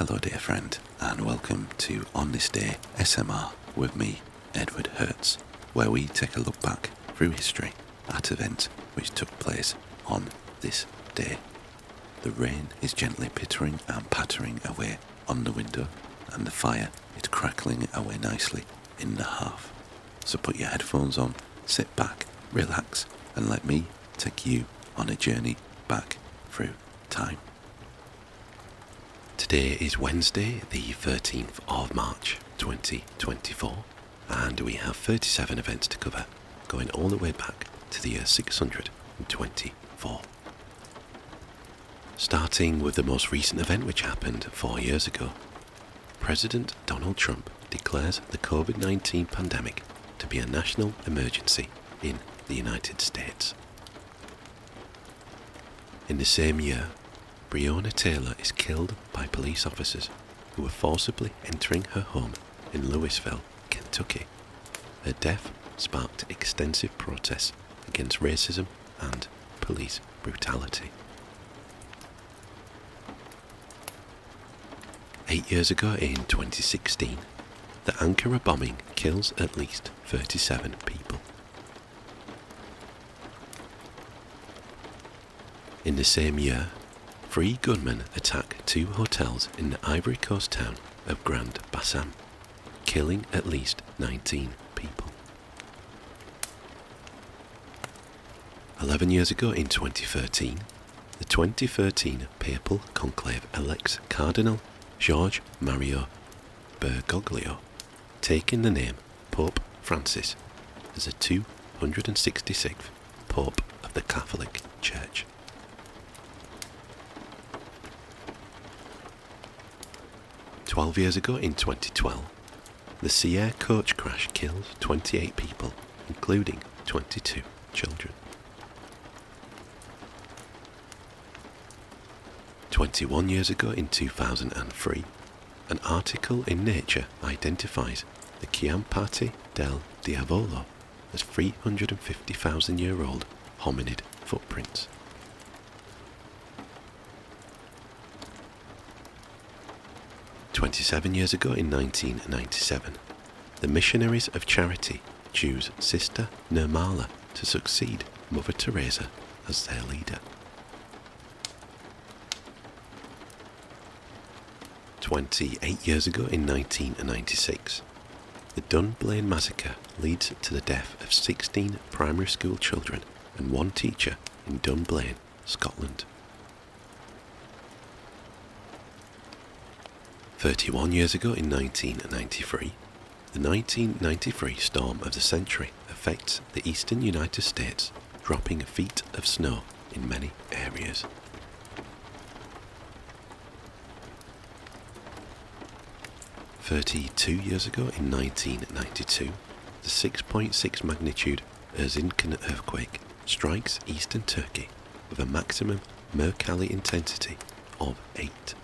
Hello dear friend, and welcome to On This Day SMR with me, Edward Hertz, where we take a look back through history at events which took place on this day. The rain is gently pittering and pattering away on the window, and the fire is crackling away nicely in the hearth. So put your headphones on, sit back, relax, and let me take you on a journey back through time. Today is Wednesday, the 13th of March 2024, and we have 37 events to cover, going all the way back to the year 624. Starting with the most recent event which happened 4 years ago, President Donald Trump declares the COVID-19 pandemic to be a national emergency in the United States. In the same year, Breonna Taylor is killed by police officers who were forcibly entering her home in Louisville, Kentucky. Her death sparked extensive protests against racism and police brutality. 8 years ago in 2016, the Ankara bombing kills at least 37 people. In the same year, 3 gunmen attack 2 hotels in the Ivory Coast town of Grand Bassam, killing at least 19 people. 11 years ago in 2013, the 2013 Papal Conclave elects Cardinal Jorge Mario Bergoglio, taking the name Pope Francis as the 266th Pope of the Catholic Church. 12 years ago in 2012, the Sierre coach crash kills 28 people, including 22 children. 21 years ago in 2003, an article in Nature identifies the Chiampati del Diavolo as 350,000-year-old hominid footprints. 27 years ago in 1997, the missionaries of charity choose Sister Nirmala to succeed Mother Teresa as their leader. 28 years ago in 1996, the Dunblane massacre leads to the death of 16 primary school children and 1 teacher in Dunblane, Scotland. 31 years ago in 1993, the 1993 storm of the century affects the eastern United States, dropping feet of snow in many areas. 32 years ago in 1992, the 6.6 magnitude Erzincan earthquake strikes eastern Turkey with a maximum Mercalli intensity of 8.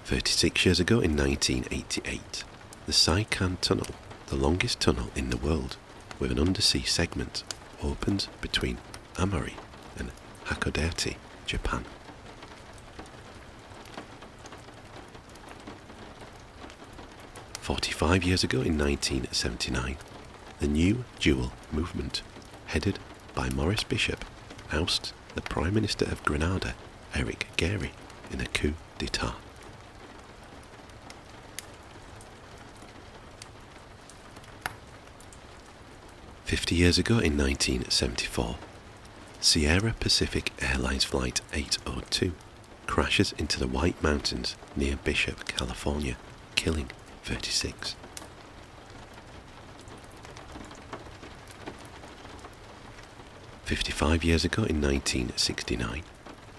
36 years ago in 1988, the Saikan Tunnel, the longest tunnel in the world, with an undersea segment, opens between Amari and Hakodate, Japan. 45 years ago in 1979, the New Dual movement, headed by Maurice Bishop, ousts the Prime Minister of Grenada, Eric Gairy, in a coup d'etat. 50 years ago in 1974, Sierra Pacific Airlines Flight 802 crashes into the White Mountains near Bishop, California, killing 36. 55 years ago in 1969,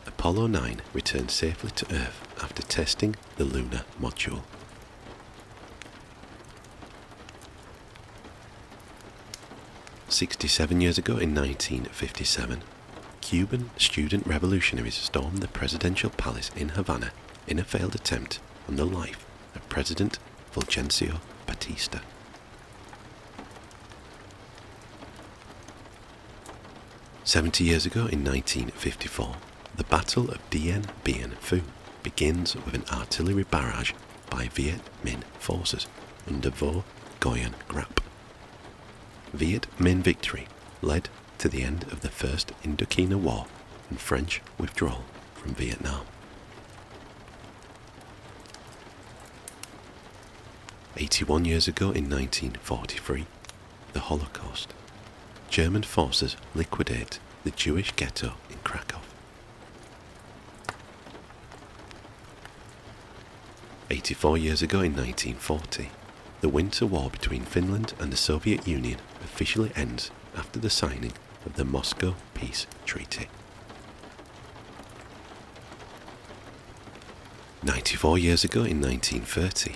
Apollo 9 returned safely to Earth after testing the lunar module. 67 years ago in 1957, Cuban student revolutionaries stormed the presidential palace in Havana in a failed attempt on the life of President Fulgencio Batista. 70 years ago in 1954, The Battle of Dien Bien Phu begins with an artillery barrage by Viet Minh forces under Vo Nguyen Grap. Viet Minh victory led to the end of the First Indochina War and French withdrawal from Vietnam. 81 years ago in 1943, the Holocaust. German forces liquidate the Jewish ghetto in Krakow. 84 years ago in 1940, the Winter War between Finland and the Soviet Union officially ends after the signing of the Moscow Peace Treaty. 94 years ago in 1930,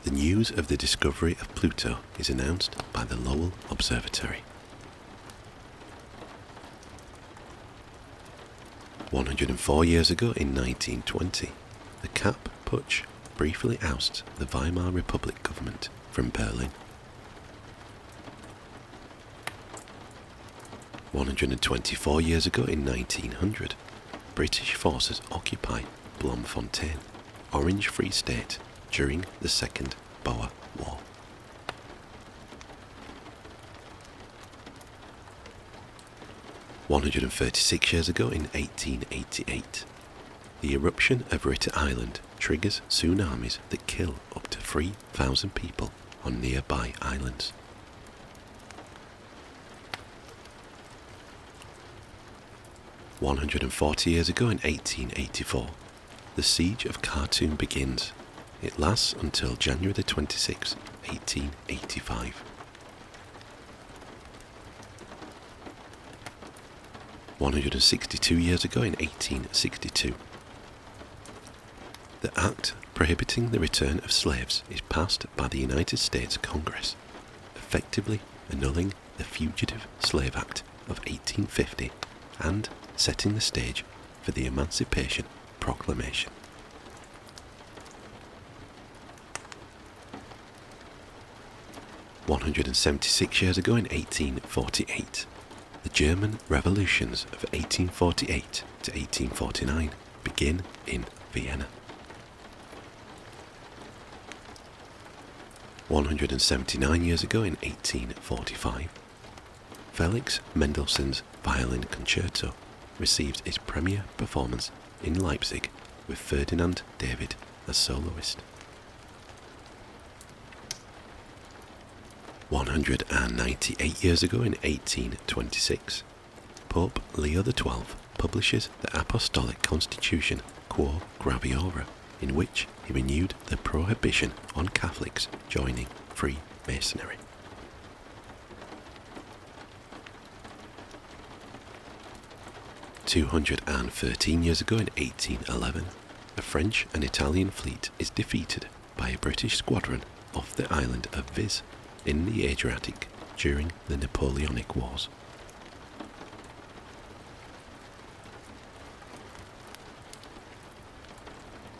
the news of the discovery of Pluto is announced by the Lowell Observatory. 104 years ago in 1920, the Kapp Putsch briefly ousts the Weimar Republic government from Berlin. 124 years ago in 1900, British forces occupy Bloemfontein, Orange Free State, during the Second Boer War. 136 years ago in 1888, the eruption of Ritter Island triggers tsunamis that kill up to 3,000 people on nearby islands. 140 years ago in 1884, the siege of Khartoum begins. It lasts until January the 26th, 1885. 162 years ago in 1862, the Act prohibiting the return of slaves is passed by the United States Congress, effectively annulling the Fugitive Slave Act of 1850 and setting the stage for the Emancipation Proclamation. 176 years ago in 1848, the German revolutions of 1848 to 1849 begin in Vienna. 179 years ago in 1845, Felix Mendelssohn's Violin Concerto received its premiere performance in Leipzig with Ferdinand David as soloist. 198 years ago in 1826, Pope Leo XII publishes the Apostolic Constitution Quo Graviora, in which he renewed the prohibition on Catholics joining Freemasonry. 213 years ago in 1811, a French and Italian fleet is defeated by a British squadron off the island of Vis in the Adriatic during the Napoleonic Wars.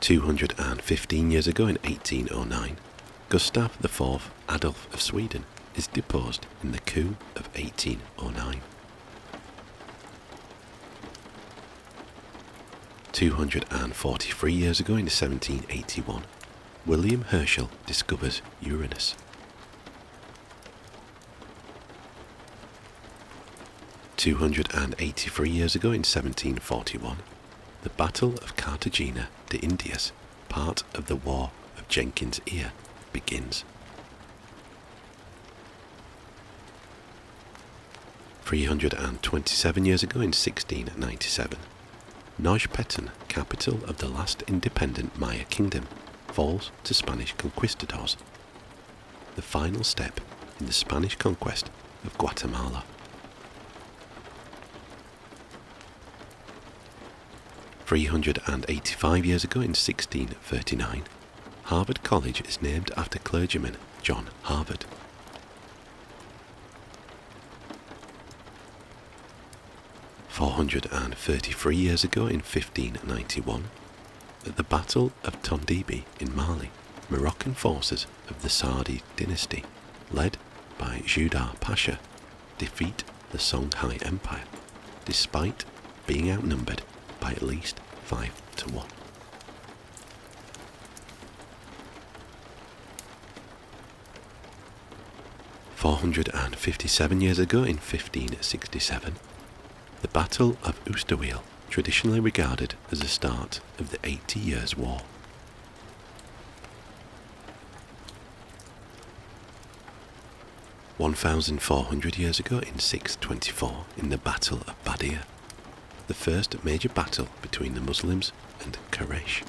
215 years ago in 1809, Gustav IV Adolf of Sweden is deposed in the coup of 1809. 243 years ago in 1781, William Herschel discovers Uranus. 283 years ago in 1741, the Battle of Cartagena de Indias, part of the War of Jenkins' Ear, begins. 327 years ago in 1697, Nojpeten, capital of the last independent Maya kingdom, falls to Spanish conquistadors, the final step in the Spanish conquest of Guatemala. 385 years ago in 1639, Harvard College is named after clergyman John Harvard. 433 years ago in 1591, at the Battle of Tondibi in Mali, Moroccan forces of the Saadi dynasty, led by Judar Pasha, defeat the Songhai Empire, despite being outnumbered by at least 5 to 1. "457 years ago in 1567, the Battle of Oosterweel, traditionally regarded as the start of the 80 Years' War. "1,400 years ago in 624 in the Battle of Badr, the first major battle between the Muslims and Quraysh.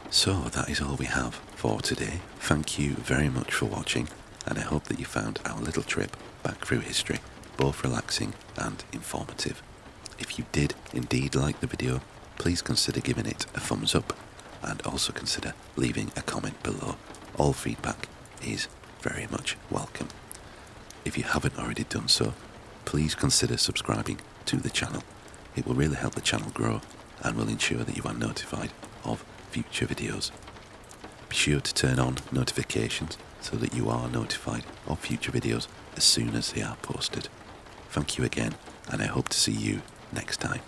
So that is all we have for today. Thank you very much for watching, and I hope that you found our little trip back through history both relaxing and informative. If you did indeed like the video, please consider giving it a thumbs up, and also consider leaving a comment below. All feedback is very much welcome. If you haven't already done so, please consider subscribing to the channel. It will really help the channel grow and will ensure that you are notified of future videos. Be sure to turn on notifications so that you are notified of future videos as soon as they are posted. Thank you again, and I hope to see you next time.